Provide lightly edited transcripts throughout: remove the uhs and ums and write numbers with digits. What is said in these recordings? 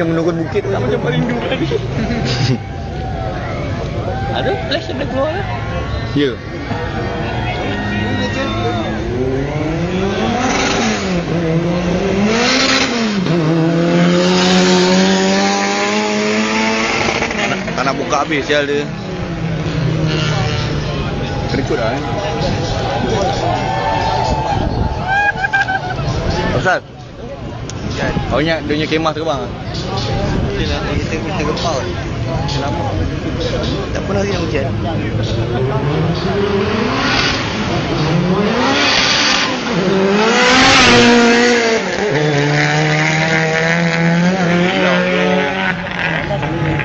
yang menurun bukit tu. Macam perindu tadi. Ada flash ada keluar lah. Ya. Tak nak buka habis sial dia. Kena ikut lah Ustaz. Kau ingat dia punya kemah terbang tak? Yelah, kita gempar. Kenapa? Tak pernah dia hujan.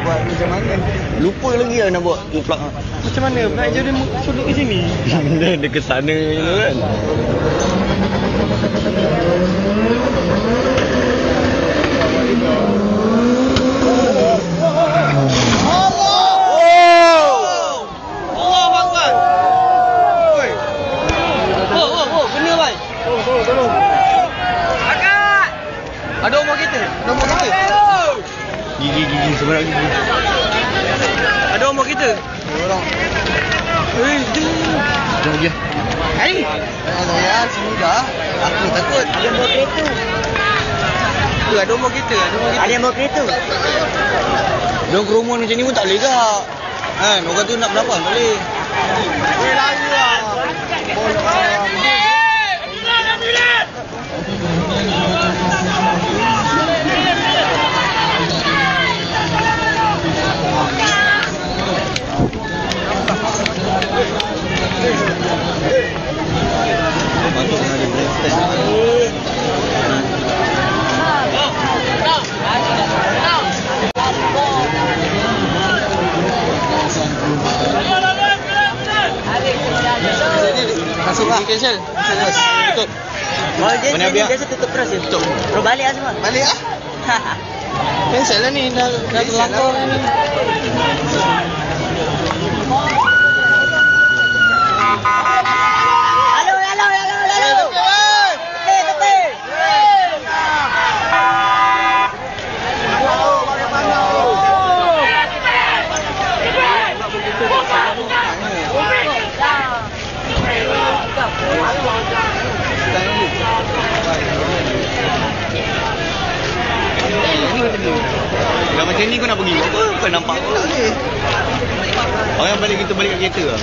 Buat macam mana? Lupa lagi lah nak buat plug. Macam mana? Nak je dia sudut ke sini? Dia ke sana je kan. Ada umur kita? Ada umur kita? Gigi sebenarnya gigi. Ada umur kita? Orang. Jom pergi. Hai. Ya, sini dah. Aku takut. Ada umur kereta. Ada umur kita? Ada umur kereta. Diorang kerumun macam ni pun tak boleh kak. Kan, orang tu nak berapa tak boleh. Boleh lari lah. Masuk lah. Cancel. Tutup. Kalau dia Mana ni biar? biasa tutup terus je. Tutup. Terus balik lah semua. Balik ah. Cancel lah ni. Dah terlangkau lah ni. Dah macam ni kau nak pergi apa? Kau nampak kau tak boleh. Orang balik kita balik kat kereta lah.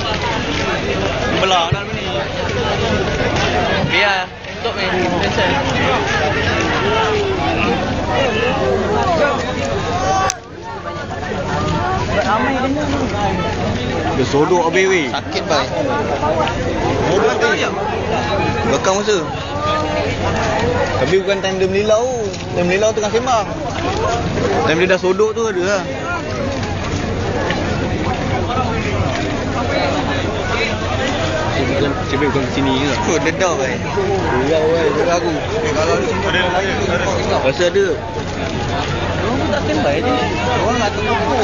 Belah dah ni. Biar. Tutup ni. Cancel. Ramai benda ni. Dia sodok habis weh. Sakit baik. Sodok habis. Belakang masa. Tapi bukan time dia melilau. Time melilau tengah sembang. Time dia dah sodok tu ada lah. Cik bukan ke sini ke? Oh, dedah baik. Dedah baik, dedah aku. Kalau di sini ada. Rasa ada. Orang tak standby je. Orang nak tunggu.